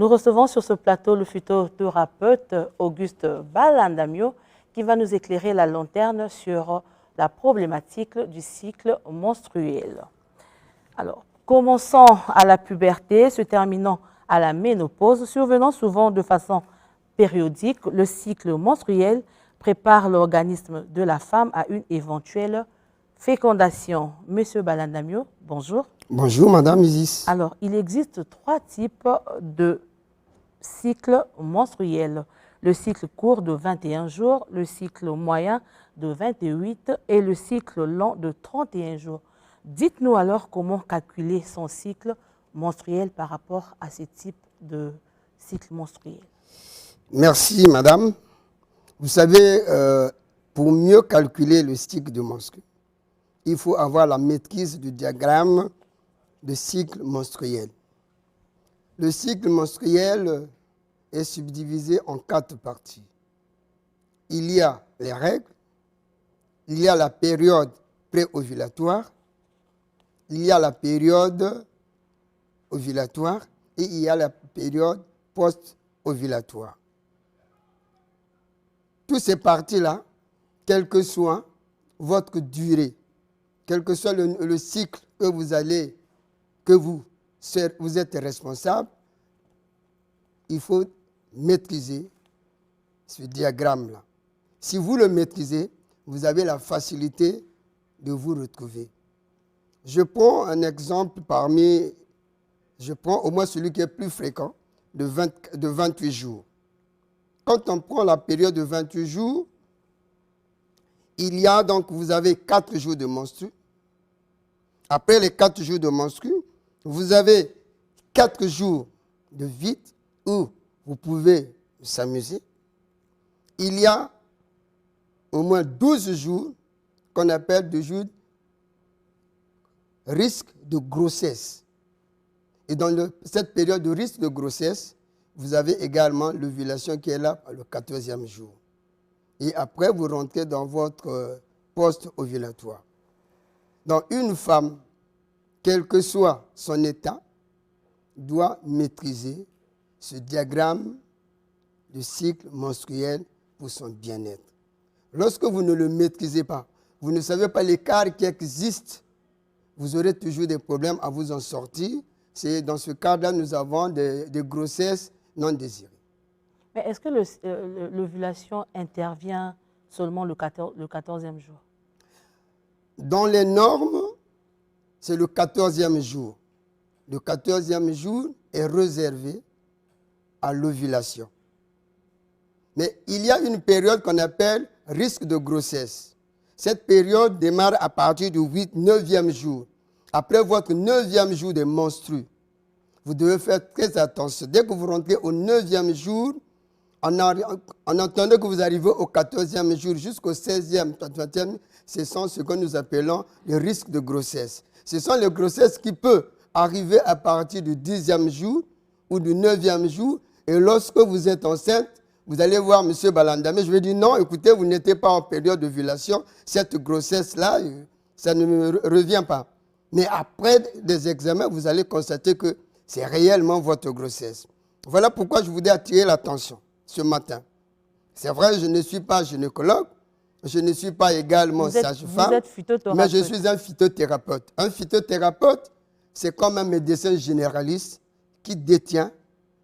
Nous recevons sur ce plateau le phytothérapeute Auguste Balandamio qui va nous éclairer la lanterne sur la problématique du cycle menstruel. Alors, commençant à la puberté, se terminant à la ménopause, survenant souvent de façon périodique, le cycle menstruel prépare l'organisme de la femme à une éventuelle fécondation. Monsieur Balandamio, bonjour. Bonjour, Madame Isis. Alors, il existe 3 types de cycles menstruels. Le cycle court de 21 jours, le cycle moyen de 28 et le cycle long de 31 jours. Dites-nous alors comment calculer son cycle menstruel par rapport à ces types de cycles menstruels. Merci, Madame. Vous savez, pour mieux calculer le cycle de menstru, il faut avoir la maîtrise du diagramme de cycle menstruel. Le cycle menstruel est subdivisé en 4 parties. Il y a les règles, il y a la période pré-ovulatoire, il y a la période ovulatoire et il y a la période post-ovulatoire. Toutes ces parties-là, quelle que soit votre durée, quel que soit le cycle que vous êtes responsable, il faut maîtriser ce diagramme-là. Si vous le maîtrisez, vous avez la facilité de vous retrouver. Je prends un exemple je prends au moins celui qui est plus fréquent, de 28 jours. Quand on prend la période de 28 jours, vous avez 4 jours de menstru. Après les 4 jours de menstru, vous avez 4 jours de vide où vous pouvez s'amuser. Il y a au moins 12 jours qu'on appelle des jours risque de grossesse. Et dans cette période de risque de grossesse, vous avez également l'ovulation qui est là le 14e jour. Et après, vous rentrez dans votre post-ovulatoire. Donc, une femme, quel que soit son état, doit maîtriser ce diagramme de cycle menstruel pour son bien-être. Lorsque vous ne le maîtrisez pas, vous ne savez pas l'écart qui existe, vous aurez toujours des problèmes à vous en sortir. C'est dans ce cadre-là, nous avons des grossesses non désirées. Mais est-ce que l'ovulation intervient seulement le 14e jour? Dans les normes, c'est le 14e jour. Le 14e jour est réservé à l'ovulation. Mais il y a une période qu'on appelle risque de grossesse. Cette période démarre à partir du 9e jour. Après votre 9e jour de menstru, vous devez faire très attention. Dès que vous rentrez au 9e jour, en attendant que vous arrivez au 14e jour jusqu'au 16e, 20e, ce sont ce que nous appelons le risque de grossesse. Ce sont les grossesses qui peuvent arriver à partir du 10e jour ou du 9e jour. Et lorsque vous êtes enceinte, vous allez voir M. Balandamé, je vais dire non, écoutez, vous n'étiez pas en période d'ovulation. Cette grossesse-là, ça ne me revient pas. Mais après des examens, vous allez constater que c'est réellement votre grossesse. Voilà pourquoi je voudrais attirer l'attention ce matin. C'est vrai, je ne suis pas gynécologue, je ne suis pas également sage-femme, mais je suis un phytothérapeute. Un phytothérapeute, c'est comme un médecin généraliste qui détient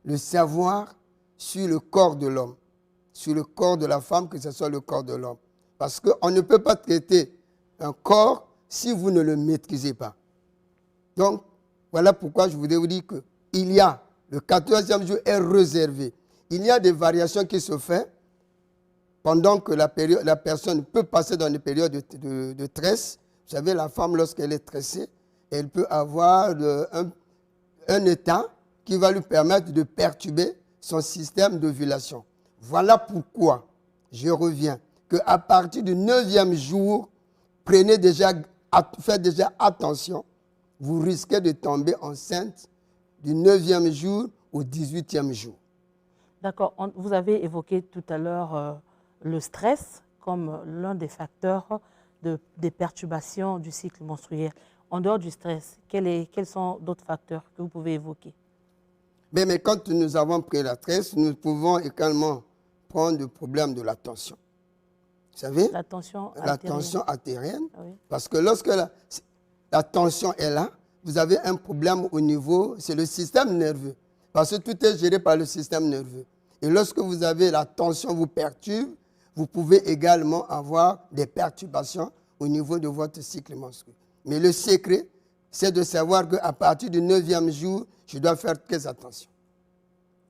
le savoir sur le corps de l'homme, sur le corps de la femme, que ce soit le corps de l'homme. Parce qu'on ne peut pas traiter un corps si vous ne le maîtrisez pas. Donc, voilà pourquoi je voudrais vous dire qu'il y a, le 14e jour est réservé. Il y a des variations qui se font pendant que la personne peut passer dans des périodes de tresse. Vous savez, la femme, lorsqu'elle est tressée, elle peut avoir un état qui va lui permettre de perturber son système d'ovulation. Voilà pourquoi, je reviens, qu'à partir du 9e jour, faites déjà attention, vous risquez de tomber enceinte du 9e jour au 18e jour. D'accord. Vous avez évoqué tout à l'heure le stress comme l'un des facteurs des perturbations du cycle menstruel. En dehors du stress, quels sont d'autres facteurs que vous pouvez évoquer? Mais quand nous avons pris la tresse, nous pouvons également prendre le problème de la tension. Vous savez, La tension la artérielle. tension artérielle, Oui. parce que lorsque la tension est là, vous avez un problème au niveau, c'est le système nerveux. Parce que tout est géré par le système nerveux. Et lorsque vous avez la tension vous perturbe, vous pouvez également avoir des perturbations au niveau de votre cycle menstruel. Mais le secret, c'est de savoir qu'à partir du 9e jour, je dois faire très attention.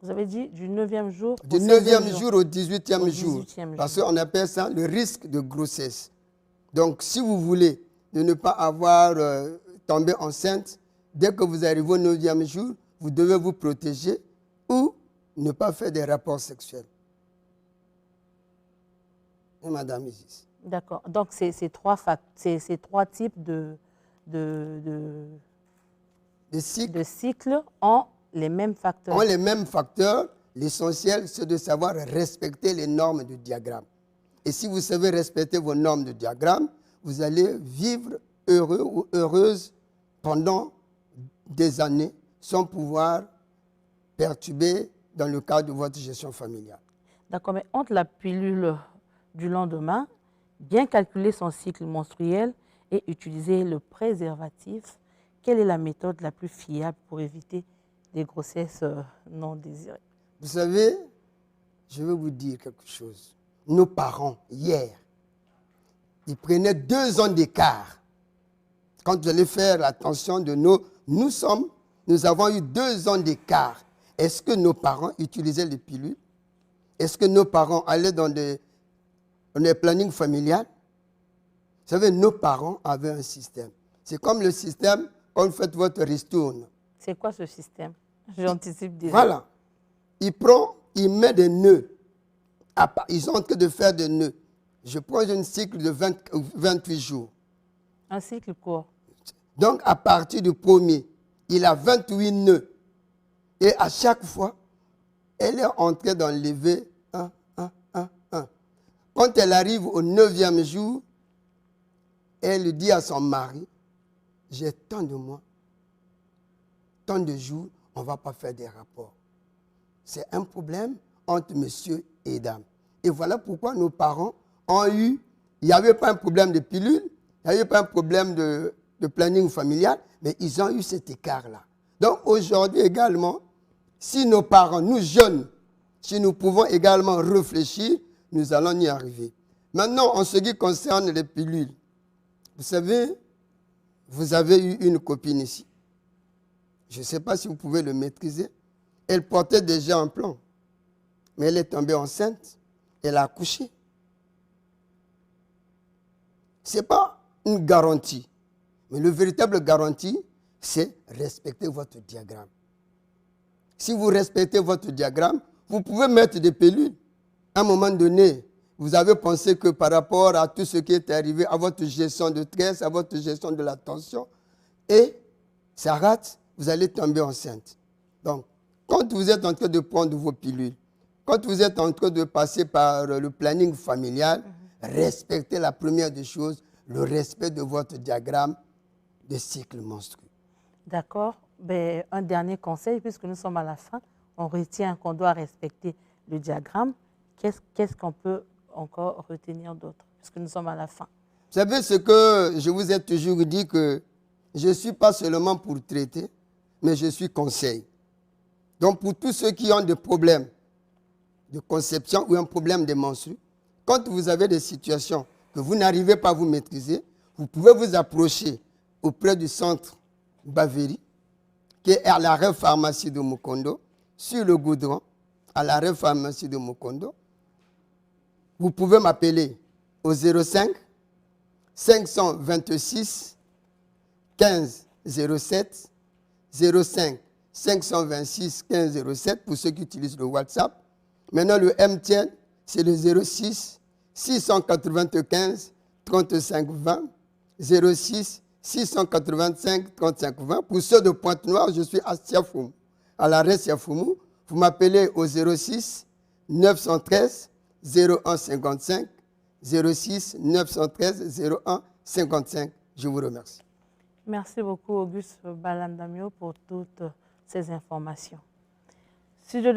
Vous avez dit du 9e jour Du 9e jour au 18e jour. 18e Parce jour. qu'on appelle ça le risque de grossesse. Donc, si vous voulez ne pas avoir tombé enceinte, dès que vous arrivez au 9e jour, vous devez vous protéger ou ne pas faire des rapports sexuels. Et Madame Isis. D'accord. Donc, ces trois types de Les cycles cycles ont les mêmes facteurs. ont les mêmes facteurs. L'essentiel, c'est de savoir respecter les normes du diagramme. Et si vous savez respecter vos normes de diagramme, vous allez vivre heureux ou heureuse pendant des années sans pouvoir perturber dans le cadre de votre gestion familiale. D'accord, mais entre la pilule du lendemain, bien calculer son cycle menstruel et utiliser le préservatif, quelle est la méthode la plus fiable pour éviter les grossesses non désirées? Vous savez, je vais vous dire quelque chose. Nos parents, hier, ils prenaient 2 ans d'écart. Quand vous allez faire attention de nous avons eu 2 ans d'écart. Est-ce que nos parents utilisaient les pilules? Est-ce que nos parents allaient dans des plannings familiales? Vous savez, nos parents avaient un système. C'est comme le système quand vous faites votre ristourne. C'est quoi ce système? J'anticipe déjà. Voilà. Il met des nœuds. Ils sont en train de faire des nœuds. Je prends un cycle de 28 jours. Un cycle court. Donc, à partir du premier, il a 28 nœuds. Et à chaque fois, elle est entrée dans lever 1, 1, 1, 1. Quand elle arrive au 9e jour, elle dit à son mari, j'ai tant de mois, tant de jours, on ne va pas faire des rapports. C'est un problème entre monsieur et dame. Et voilà pourquoi nos parents ont eu, il n'y avait pas un problème de pilule, il n'y avait pas un problème de planning familial, mais ils ont eu cet écart-là. Donc aujourd'hui également, si nos parents, nous jeunes, si nous pouvons également réfléchir, nous allons y arriver. Maintenant, en ce qui concerne les pilules, vous savez, vous avez eu une copine ici. Je ne sais pas si vous pouvez le maîtriser. Elle portait déjà un plan, mais elle est tombée enceinte. Elle a accouché. Ce n'est pas une garantie, mais le véritable garantie, c'est respecter votre diagramme. Si vous respectez votre diagramme, vous pouvez mettre des pilules. À un moment donné, vous avez pensé que par rapport à tout ce qui est arrivé, à votre gestion de stress, à votre gestion de la tension, et ça rate, vous allez tomber enceinte. Donc, quand vous êtes en train de prendre vos pilules, quand vous êtes en train de passer par le planning familial, respectez la première des choses, le respect de votre diagramme de cycle menstruel. D'accord. Ben, un dernier conseil, puisque nous sommes à la fin, on retient qu'on doit respecter le diagramme. Qu'est-ce qu'on peut encore retenir d'autre, puisque nous sommes à la fin? Vous savez ce que je vous ai toujours dit, que je ne suis pas seulement pour traiter, mais je suis conseil. Donc pour tous ceux qui ont des problèmes de conception ou un problème de menstrues, quand vous avez des situations que vous n'arrivez pas à vous maîtriser, vous pouvez vous approcher auprès du centre Baveri, qui est à l'arrêt pharmacie de Mukondo, sur le goudron, à l'arrêt pharmacie de Mukondo. Vous pouvez m'appeler au 05 526 15 07, 05 526 15 07 pour ceux qui utilisent le WhatsApp. Maintenant, le MTN, c'est le 06 695 35 20, 06 685 35 20. Pour ceux de Pointe-Noire, je suis à Siafoumou, à l'arrêt Siafoumou. Vous m'appelez au 06 913 01 55, 06 913 01 55. Je vous remercie. Merci beaucoup, Auguste Balandamio, pour toutes ces informations. Studio